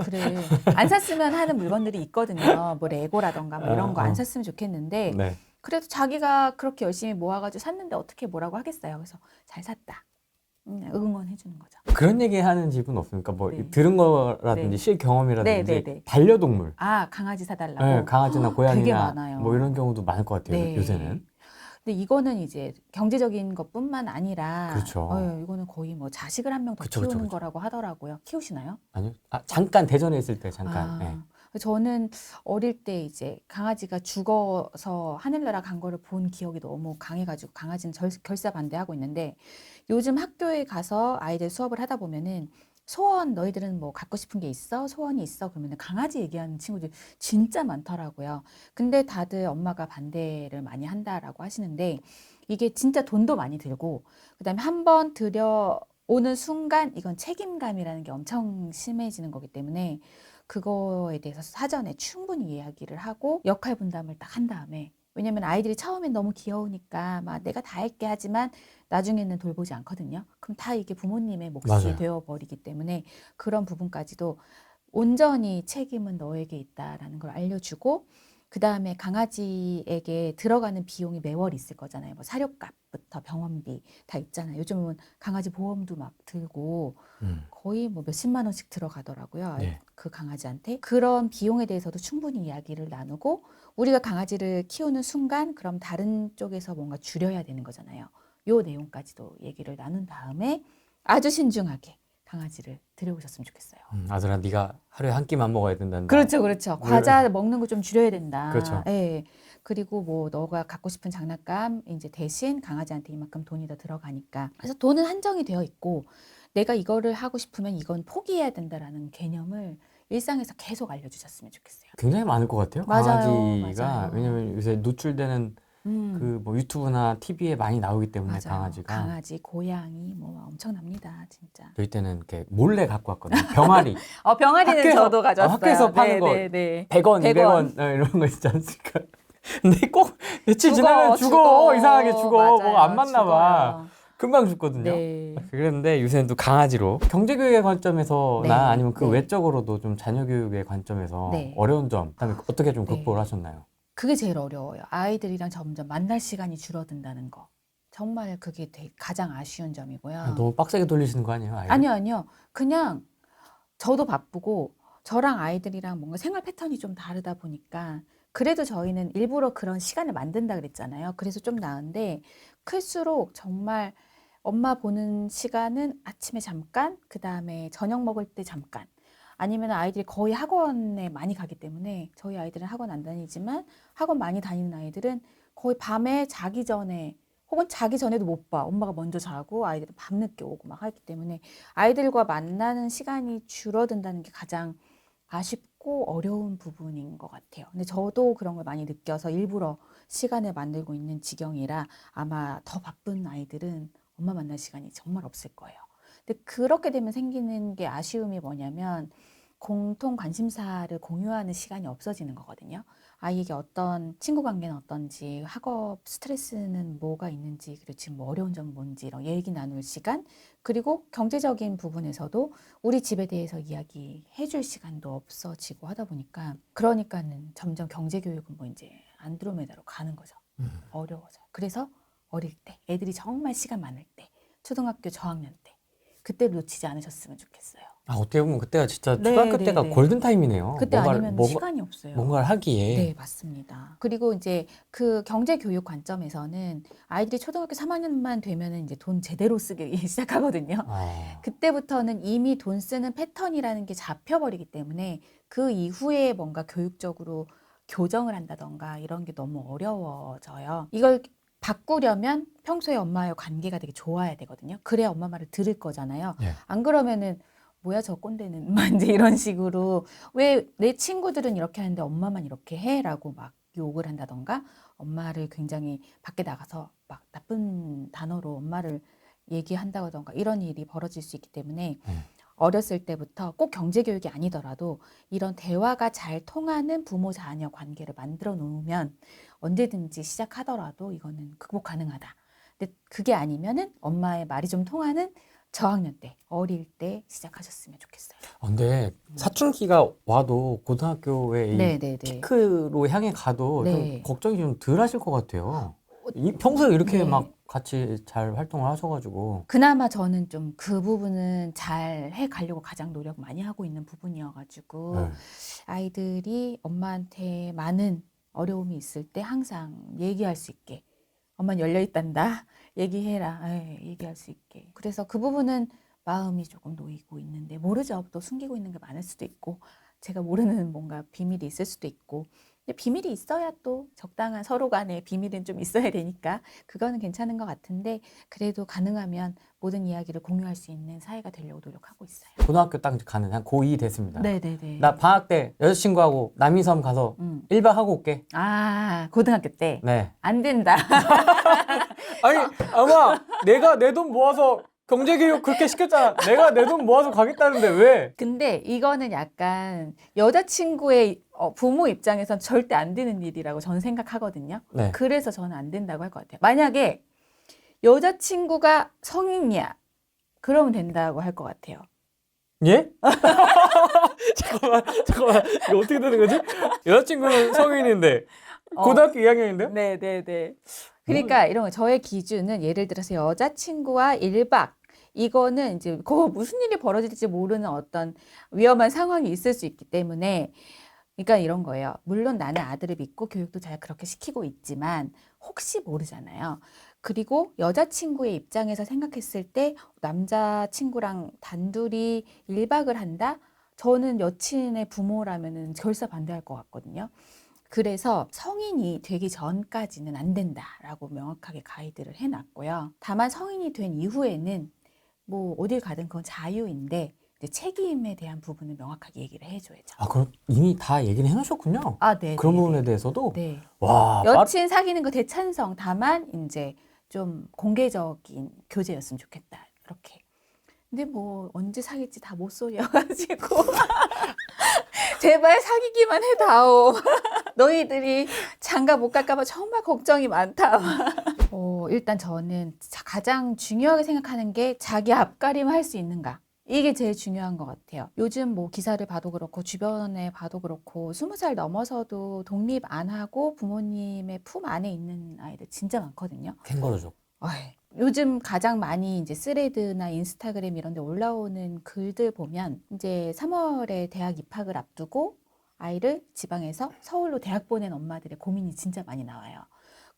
그래. 안 샀으면 하는 물건들이 있거든요. 뭐 레고라던가 뭐 이런 거 안 샀으면 좋겠는데 네. 그래도 자기가 그렇게 열심히 모아가지고 샀는데 어떻게 뭐라고 하겠어요. 그래서 잘 샀다. 응원해 주는 거죠. 그런 얘기 하는 집은 없습니까? 뭐 네. 들은 거라든지 네. 실경험이라든지 네. 반려동물, 강아지 사달라고. 네, 강아지나 되게 고양이나 많아요. 뭐 이런 경우도 많을 것 같아요. 네. 요새는. 근데 이거는 이제 경제적인 것뿐만 아니라 그렇죠. 이거는 거의 뭐 자식을 한 명 더 그쵸, 키우는 그쵸. 거라고 하더라고요. 키우시나요? 아니요. 잠깐 대전에 있을 때 잠깐. 네. 저는 어릴 때 이제 강아지가 죽어서 하늘나라 간 거를 본 기억이 너무 강해가지고 강아지는 결사 반대하고 있는데 요즘 학교에 가서 아이들 수업을 하다 보면은 소원 너희들은 뭐 갖고 싶은 게 있어? 소원이 있어? 그러면 강아지 얘기하는 친구들 진짜 많더라고요. 근데 다들 엄마가 반대를 많이 한다라고 하시는데 이게 진짜 돈도 많이 들고 그다음에 한번 들여오는 순간 이건 책임감이라는 게 엄청 심해지는 거기 때문에 그거에 대해서 사전에 충분히 이야기를 하고 역할 분담을 딱 한 다음에 왜냐면 아이들이 처음엔 너무 귀여우니까 막 내가 다 할게 하지만 나중에는 돌보지 않거든요. 그럼 다 이게 부모님의 몫이 맞아요. 되어버리기 때문에 그런 부분까지도 온전히 책임은 너에게 있다라는 걸 알려주고 그 다음에 강아지에게 들어가는 비용이 매월 있을 거잖아요. 뭐 사료값부터 병원비 다 있잖아요. 요즘은 강아지 보험도 막 들고 거의 뭐 몇십만 원씩 들어가더라고요. 네. 그 강아지한테. 그런 비용에 대해서도 충분히 이야기를 나누고 우리가 강아지를 키우는 순간 그럼 다른 쪽에서 뭔가 줄여야 되는 거잖아요. 요 내용까지도 얘기를 나눈 다음에 아주 신중하게 강아지를 들여오셨으면 좋겠어요. 아들아, 네가 하루에 한 끼만 먹어야 된단다. 그렇죠. 뭐 과자 먹는 거 좀 줄여야 된다. 그렇죠. 예. 그리고 뭐 너가 갖고 싶은 장난감 이제 대신 강아지한테 이만큼 돈이 더 들어가니까. 그래서 돈은 한정이 되어 있고 내가 이거를 하고 싶으면 이건 포기해야 된다라는 개념을 일상에서 계속 알려주셨으면 좋겠어요. 굉장히 많을 것 같아요. 맞아요. 강아지가 맞아요. 왜냐면 요새 노출되는 그 뭐 유튜브나 TV에 많이 나오기 때문에 맞아요. 강아지가 강아지, 고양이 뭐 엄청납니다, 진짜. 저희 때는 이렇게 몰래 갖고 왔거든요. 병아리. 병아리는 학교에서- 저도 가져왔어요. 학교에서 파는 거. 네. 100원, 100원. 200원 이런 거 있지 않습니까? 근데 꼭 며칠 죽어, 지나면 죽어. 이상하게 죽어. 맞아요. 뭐가 안 맞나 봐. 죽어요. 금방 죽거든요. 네. 그런데 요새는 또 강아지로 경제교육의 관점에서나 네, 아니면 그 네. 외적으로도 좀 자녀교육의 관점에서 네. 어려운 점, 그다음에 어떻게 좀 네. 극복을 하셨나요? 그게 제일 어려워요. 아이들이랑 점점 만날 시간이 줄어든다는 거. 정말 그게 가장 아쉬운 점이고요. 너무 빡세게 돌리시는 거 아니에요? 아이를? 아니요. 그냥 저도 바쁘고 저랑 아이들이랑 뭔가 생활 패턴이 좀 다르다 보니까 그래도 저희는 일부러 그런 시간을 만든다 그랬잖아요. 그래서 좀 나은데 클수록 정말 엄마 보는 시간은 아침에 잠깐, 그 다음에 저녁 먹을 때 잠깐. 아니면 아이들이 거의 학원에 많이 가기 때문에 저희 아이들은 학원 안 다니지만 학원 많이 다니는 아이들은 거의 밤에 자기 전에 혹은 자기 전에도 못 봐. 엄마가 먼저 자고 아이들은 밤늦게 오고 막 하기 때문에 아이들과 만나는 시간이 줄어든다는 게 가장 아쉽고 어려운 부분인 것 같아요. 근데 저도 그런 걸 많이 느껴서 일부러 시간을 만들고 있는 지경이라 아마 더 바쁜 아이들은 엄마 만날 시간이 정말 없을 거예요. 근데 그렇게 되면 생기는 게 아쉬움이 뭐냐면 공통 관심사를 공유하는 시간이 없어지는 거거든요. 아이에게 어떤 친구 관계는 어떤지, 학업 스트레스는 뭐가 있는지, 그리고 지금 뭐 어려운 점은 뭔지 이런 얘기 나눌 시간, 그리고 경제적인 부분에서도 우리 집에 대해서 이야기해 줄 시간도 없어지고 하다 보니까 그러니까는 점점 경제 교육은 뭐 이제 안드로메다로 가는 거죠. 어려워져요. 그래서 어릴 때, 애들이 정말 시간 많을 때, 초등학교 저학년 때, 그때 놓치지 않으셨으면 좋겠어요. 어떻게 보면 그때가 진짜 네, 초등학교 네, 때가 네. 골든타임이네요. 그때 아니면 시간이 없어요. 뭔가를 하기에. 네, 맞습니다. 그리고 이제 그 경제 교육 관점에서는 아이들이 초등학교 3학년만 되면은 이제 돈 제대로 쓰기 시작하거든요. 그때부터는 이미 돈 쓰는 패턴이라는 게 잡혀버리기 때문에 그 이후에 뭔가 교육적으로 교정을 한다던가 이런 게 너무 어려워져요. 이걸 바꾸려면 평소에 엄마와의 관계가 되게 좋아야 되거든요. 그래야 엄마 말을 들을 거잖아요. 예. 안 그러면은 뭐야 저 꼰대는 막 이제 이런 식으로 왜 내 친구들은 이렇게 하는데 엄마만 이렇게 해라고 막 욕을 한다던가 엄마를 굉장히 밖에 나가서 막 나쁜 단어로 엄마를 얘기한다던가 이런 일이 벌어질 수 있기 때문에 어렸을 때부터 꼭 경제 교육이 아니더라도 이런 대화가 잘 통하는 부모 자녀 관계를 만들어 놓으면 언제든지 시작하더라도 이거는 극복 가능하다. 근데 그게 아니면은 엄마의 말이 좀 통하는 저학년 때, 어릴 때 시작하셨으면 좋겠어요. 근데 사춘기가 와도 고등학교에 이 네네네. 피크로 향해 가도 네. 좀 걱정이 좀 덜 하실 것 같아요. 평소에 이렇게 네. 막 같이 잘 활동을 하셔가지고. 그나마 저는 좀 그 부분은 잘 해가려고 가장 노력 많이 하고 있는 부분이어가지고 네. 아이들이 엄마한테 많은 어려움이 있을 때 항상 얘기할 수 있게 엄마는 열려있단다. 얘기해라. 얘기할 수 있게. 그래서 그 부분은 마음이 조금 놓이고 있는데 모르죠. 또 숨기고 있는 게 많을 수도 있고 제가 모르는 뭔가 비밀이 있을 수도 있고 근데 비밀이 있어야 또 적당한 서로 간의 비밀은 좀 있어야 되니까 그거는 괜찮은 것 같은데 그래도 가능하면 모든 이야기를 공유할 수 있는 사회가 되려고 노력하고 있어요. 고등학교 딱 가는 한 고2 됐습니다. 네네네. 나 방학 때 여자친구하고 남이섬 가서 1박 하고 올게. 고등학교 때? 네. 안 된다. 아니 아마 내가 내 돈 모아서 경제교육 그렇게 시켰잖아. 내가 내 돈 모아서 가겠다는데 왜? 근데 이거는 약간 여자친구의 부모 입장에선 절대 안 되는 일이라고 저는 생각하거든요. 네. 그래서 저는 안 된다고 할 것 같아요. 만약에 여자친구가 성인이야. 그러면 된다고 할 것 같아요. 예? 잠깐만 이거 어떻게 되는 거지? 여자친구는 성인인데 고등학교 2학년인데요? 네네네. 그러니까 이런 거 저의 기준은 예를 들어서 여자친구와 1박 이거는 이제 그거 무슨 일이 벌어질지 모르는 어떤 위험한 상황이 있을 수 있기 때문에 그러니까 이런 거예요. 물론 나는 아들을 믿고 교육도 잘 그렇게 시키고 있지만 혹시 모르잖아요. 그리고 여자친구의 입장에서 생각했을 때 남자친구랑 단둘이 1박을 한다? 저는 여친의 부모라면은 결사 반대할 것 같거든요. 그래서 성인이 되기 전까지는 안 된다라고 명확하게 가이드를 해놨고요. 다만 성인이 된 이후에는 뭐 어딜 가든 그건 자유인데 이제 책임에 대한 부분을 명확하게 얘기를 해줘야죠. 아, 그럼 이미 다 얘기는 해놓으셨군요. 아, 네. 그런 네, 부분에 네. 대해서도. 네. 와, 여친 사귀는 거 대찬성. 다만 이제 좀 공개적인 교제였으면 좋겠다. 이렇게. 근데 뭐 언제 사귈지 다 못소리여가지고 제발 사귀기만 해다오. 너희들이 장가 못 갈까봐 정말 걱정이 많다. 일단 저는 가장 중요하게 생각하는 게 자기 앞가림 할 수 있는가. 이게 제일 중요한 것 같아요. 요즘 뭐 기사를 봐도 그렇고 주변에 봐도 그렇고 20살 넘어서도 독립 안 하고 부모님의 품 안에 있는 아이들 진짜 많거든요. 캥거루족. 요즘 가장 많이 이제 스레드나 인스타그램 이런 데 올라오는 글들 보면 이제 3월에 대학 입학을 앞두고 아이를 지방에서 서울로 대학 보낸 엄마들의 고민이 진짜 많이 나와요.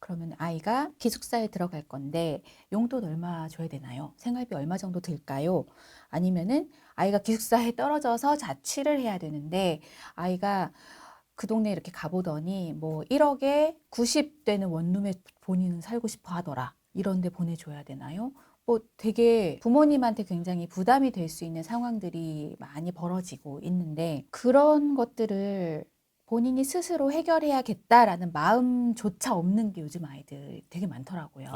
그러면 아이가 기숙사에 들어갈 건데 용돈 얼마 줘야 되나요? 생활비 얼마 정도 들까요? 아니면은 아이가 기숙사에 떨어져서 자취를 해야 되는데 아이가 그 동네 이렇게 가보더니 뭐 1억에 90되는 원룸에 본인은 살고 싶어 하더라. 이런 데 보내줘야 되나요? 뭐 되게 부모님한테 굉장히 부담이 될 수 있는 상황들이 많이 벌어지고 있는데 그런 것들을 본인이 스스로 해결해야겠다라는 마음조차 없는 게 요즘 아이들 되게 많더라고요.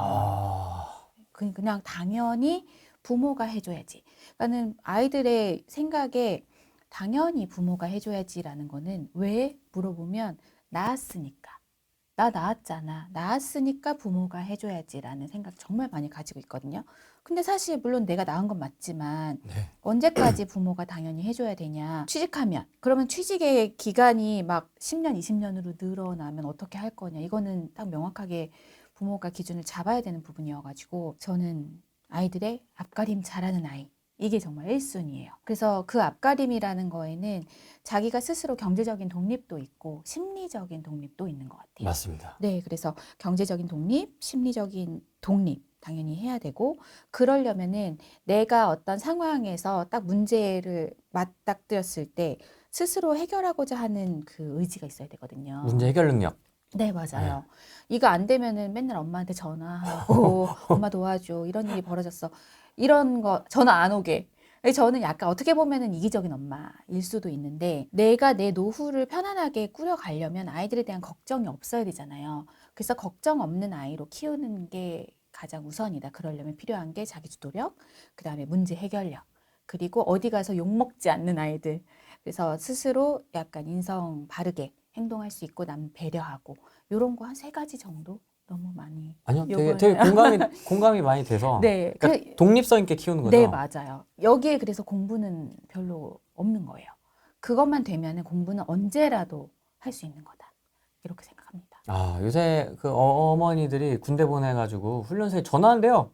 그냥 당연히 부모가 해줘야지. 그러니까는 아이들의 생각에 당연히 부모가 해줘야지라는 거는 왜 물어보면 낳았으니까. 나 낳았잖아. 낳았으니까 부모가 해줘야지라는 생각 정말 많이 가지고 있거든요. 근데 사실 물론 내가 낳은 건 맞지만 네. 언제까지 부모가 당연히 해줘야 되냐. 취직하면 그러면 취직의 기간이 막 10년, 20년으로 늘어나면 어떻게 할 거냐. 이거는 딱 명확하게 부모가 기준을 잡아야 되는 부분이어가지고 저는 아이들의 앞가림 잘하는 아이. 이게 정말 1순위예요. 그래서 그 앞가림이라는 거에는 자기가 스스로 경제적인 독립도 있고 심리적인 독립도 있는 것 같아요. 맞습니다. 네, 그래서 경제적인 독립, 심리적인 독립 당연히 해야 되고 그러려면은 내가 어떤 상황에서 딱 문제를 맞닥뜨렸을 때 스스로 해결하고자 하는 그 의지가 있어야 되거든요. 문제 해결 능력. 네, 맞아요. 이거 안 되면은 맨날 엄마한테 전화하고 엄마 도와줘. 이런 일이 벌어졌어. 이런 거 전화 안 오게. 저는 약간 어떻게 보면은 이기적인 엄마일 수도 있는데 내가 내 노후를 편안하게 꾸려가려면 아이들에 대한 걱정이 없어야 되잖아요. 그래서 걱정 없는 아이로 키우는 게 가장 우선이다. 그러려면 필요한 게 자기주도력, 그다음에 문제 해결력, 그리고 어디 가서 욕먹지 않는 아이들. 그래서 스스로 약간 인성 바르게 행동할 수 있고 남 배려하고 이런 거 한 3가지 정도 너무 많이 아니요, 요구하나요? 되게 공감이 많이 돼서. 네, 그러니까 독립성 있게 키우는 거죠. 네, 맞아요. 여기에 그래서 공부는 별로 없는 거예요. 그것만 되면은 공부는 언제라도 할 수 있는 거다. 이렇게 생각합니다. 아, 요새 그 어머니들이 군대 보내가지고 훈련소에 전화한대요.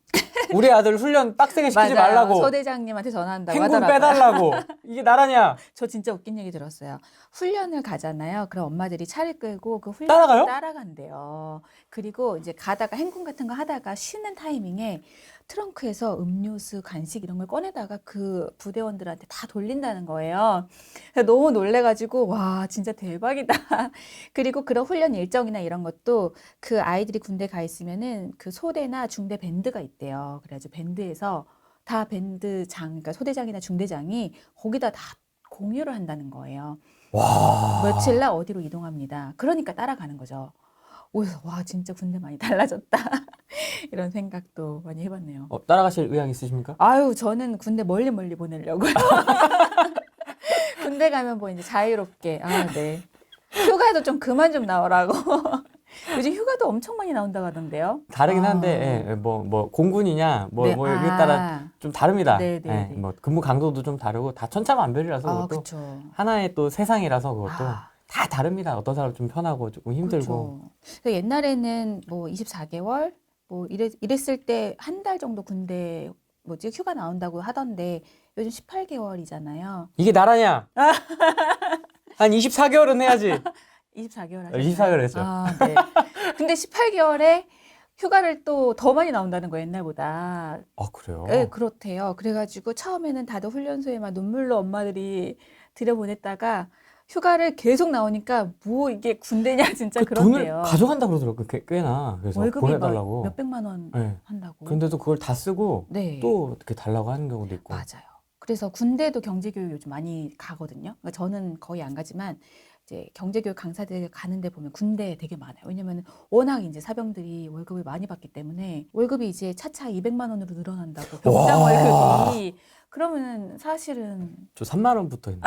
우리 아들 훈련 빡세게 시키지 맞아요. 말라고. 소대장님한테 전화한다고 행군 하더라고요. 빼달라고. 이게 나라냐? 저 진짜 웃긴 얘기 들었어요. 훈련을 가잖아요. 그럼 엄마들이 차를 끌고 그 따라가요? 훈련을 따라간대요. 그리고 이제 가다가 행군 같은 거 하다가 쉬는 타이밍에 트렁크에서 음료수, 간식 이런 걸 꺼내다가 그 부대원들한테 다 돌린다는 거예요. 그래서 너무 놀래가지고 와 진짜 대박이다. 그리고 그런 훈련 일정이나 이런 것도 그 아이들이 군대 가 있으면은 그 소대나 중대 밴드가 있대요. 그래가지고 밴드에서 다 밴드장, 그러니까 소대장이나 중대장이 거기다 다 공유를 한다는 거예요. 와. 며칠 날 어디로 이동합니다. 그러니까 따라가는 거죠. 그래서 와 진짜 군대 많이 달라졌다. 이런 생각도 많이 해봤네요. 따라가실 의향 있으십니까? 아유 저는 군대 멀리 보내려고요. 군대 가면 뭐 이제 자유롭게 네. 휴가도 좀 그만 좀 나오라고. 요즘 휴가도 엄청 많이 나온다고 하던데요. 다르긴 한데, 예, 뭐 공군이냐, 네. 여기에 따라 좀 다릅니다. 네, 네, 예, 네. 뭐 근무 강도도 좀 다르고 다 천차만별이라서 그것도 그쵸. 하나의 또 세상이라서 그것도 아. 다 다릅니다. 어떤 사람 좀 편하고 조금 힘들고. 그렇죠. 그래서 옛날에는 뭐 24개월 뭐 이랬을 때 한 달 정도 군대 휴가 나온다고 하던데 요즘 18개월이잖아요. 이게 나라냐? 한 24개월은 해야지. 24개월 하셨나요? 24개월 했죠. 네. 근데 18개월에 휴가를 또 더 많이 나온다는 거예요, 옛날보다. 그래요? 네, 그렇대요. 그래가지고 처음에는 다들 훈련소에 막 눈물로 엄마들이 들여보냈다가 휴가를 계속 나오니까 뭐 이게 군대냐 진짜 그 돈을 그런데요. 가져간다 그러더라고요. 꽤나. 그래서 월급이 보내달라고. 몇 백만 원 네. 한다고. 근데도 그걸 다 쓰고 네. 또 이렇게 달라고 하는 경우도 있고. 맞아요. 그래서 군대도 경제교육 요즘 많이 가거든요. 그러니까 저는 거의 안 가지만 이제 경제교육 강사들 가는데 보면 군대 되게 많아요. 왜냐면 워낙 이제 사병들이 월급을 많이 받기 때문에 월급이 이제 차차 200만 원으로 늘어난다고 병장 와. 월급이 그러면 사실은 저 3만 원부터 했네.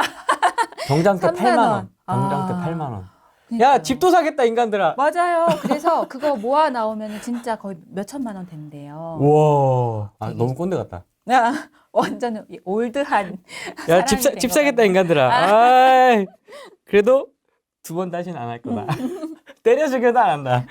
병장 때 3만 8만 원. 원. 병장 때 아, 8만 원. 야, 그러니까요. 집도 사겠다, 인간들아. 맞아요. 그래서 그거 모아 나오면 진짜 거의 몇 천만 원 된대요. 우와. 아, 되게- 너무 꼰대 같다. 야, 완전 올드한 야, 사람이 된 집 것 사겠다, 같네. 인간들아. 아이, 그래도 두 번 다시는 안 할 거다. 때려 죽여도 안 한다.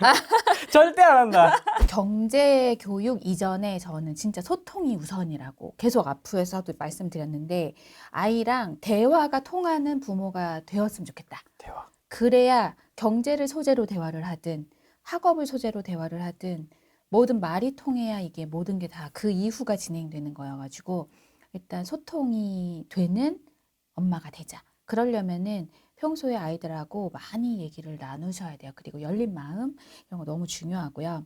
절대 안 한다. 경제 교육 이전에 저는 진짜 소통이 우선이라고 계속 앞에서도 말씀드렸는데 아이랑 대화가 통하는 부모가 되었으면 좋겠다. 대화. 그래야 경제를 소재로 대화를 하든 학업을 소재로 대화를 하든 모든 말이 통해야 이게 모든 게 다 그 이후가 진행되는 거여가지고 일단 소통이 되는 엄마가 되자. 그러려면은 평소에 아이들하고 많이 얘기를 나누셔야 돼요. 그리고 열린 마음 이런 거 너무 중요하고요.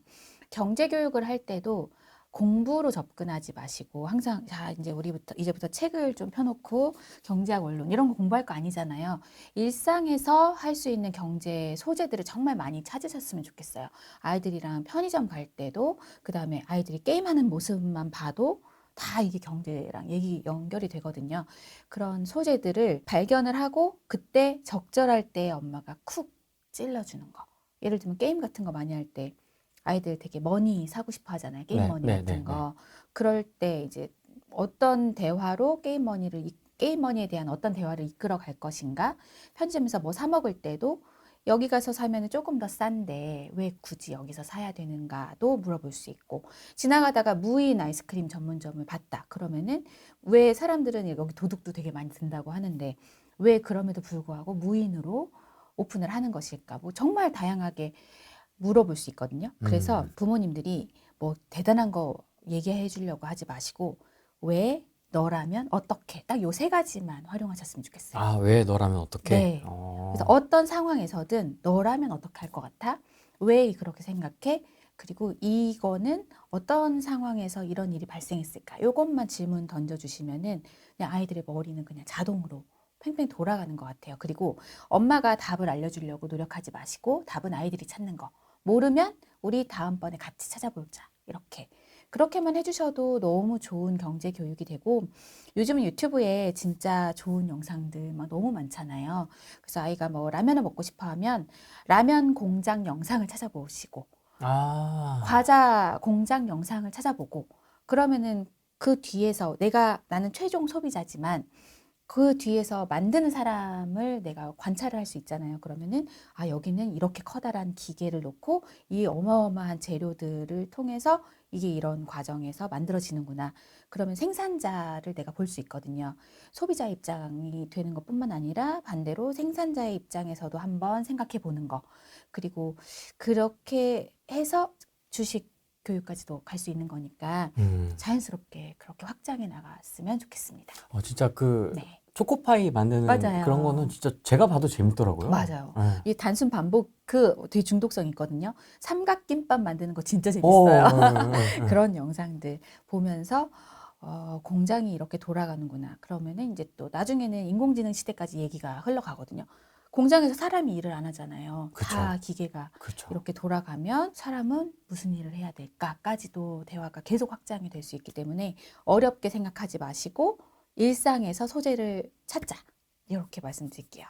경제 교육을 할 때도 공부로 접근하지 마시고 항상 자 이제 이제부터 책을 좀 펴놓고 경제학 원론 이런 거 공부할 거 아니잖아요. 일상에서 할 수 있는 경제 소재들을 정말 많이 찾으셨으면 좋겠어요. 아이들이랑 편의점 갈 때도 그다음에 아이들이 게임하는 모습만 봐도 다 이게 경제랑 얘기 연결이 되거든요. 그런 소재들을 발견을 하고 그때 적절할 때 엄마가 쿡 찔러주는 거. 예를 들면 게임 같은 거 많이 할 때 아이들 되게 머니 사고 싶어 하잖아요. 게임 네, 머니 네, 같은 네, 거. 그럴 때 이제 어떤 대화로 게임 머니에 대한 어떤 대화를 이끌어 갈 것인가? 편의점에서 뭐 사 먹을 때도 여기 가서 사면은 조금 더 싼데 왜 굳이 여기서 사야 되는가도 물어볼 수 있고 지나가다가 무인 아이스크림 전문점을 봤다. 그러면은 왜 사람들은 여기 도둑도 되게 많이 든다고 하는데 왜 그럼에도 불구하고 무인으로 오픈을 하는 것일까? 뭐 정말 다양하게 물어볼 수 있거든요. 그래서 부모님들이 뭐 대단한 거 얘기해 주려고 하지 마시고 왜 너라면 어떻게 딱 요 세 가지만 활용하셨으면 좋겠어요. 아, 왜 너라면 어떡해? 네. 그래서 어떤 상황에서든 너라면 어떻게 할 것 같아? 왜 그렇게 생각해? 그리고 이거는 어떤 상황에서 이런 일이 발생했을까? 요것만 질문 던져주시면은 그냥 아이들의 머리는 그냥 자동으로 팽팽 돌아가는 것 같아요. 그리고 엄마가 답을 알려주려고 노력하지 마시고 답은 아이들이 찾는 거. 모르면 우리 다음번에 같이 찾아보자. 이렇게. 그렇게만 해주셔도 너무 좋은 경제 교육이 되고 요즘은 유튜브에 진짜 좋은 영상들 막 너무 많잖아요. 그래서 아이가 뭐 라면을 먹고 싶어 하면 라면 공장 영상을 찾아보시고 아, 과자 공장 영상을 찾아보고 그러면은 그 뒤에서 나는 최종 소비자지만 그 뒤에서 만드는 사람을 내가 관찰을 할 수 있잖아요. 그러면은 아 여기는 이렇게 커다란 기계를 놓고 이 어마어마한 재료들을 통해서 이게 이런 과정에서 만들어지는구나. 그러면 생산자를 내가 볼 수 있거든요. 소비자 입장이 되는 것뿐만 아니라 반대로 생산자의 입장에서도 한번 생각해 보는 거. 그리고 그렇게 해서 주식 교육까지도 갈 수 있는 거니까 자연스럽게 그렇게 확장해 나갔으면 좋겠습니다. 진짜 그 네. 초코파이 만드는 맞아요. 그런 거는 진짜 제가 봐도 재밌더라고요. 맞아요. 네. 이 단순 반복 되게 중독성 있거든요. 삼각김밥 만드는 거 진짜 오, 재밌어요. 네. 그런 영상들 보면서 공장이 이렇게 돌아가는구나. 그러면은 이제 또 나중에는 인공지능 시대까지 얘기가 흘러가거든요. 공장에서 사람이 일을 안 하잖아요. 그쵸. 다 기계가 그렇죠. 이렇게 돌아가면 사람은 무슨 일을 해야 될까까지도 대화가 계속 확장이 될 수 있기 때문에 어렵게 생각하지 마시고 일상에서 소재를 찾자. 이렇게 말씀드릴게요.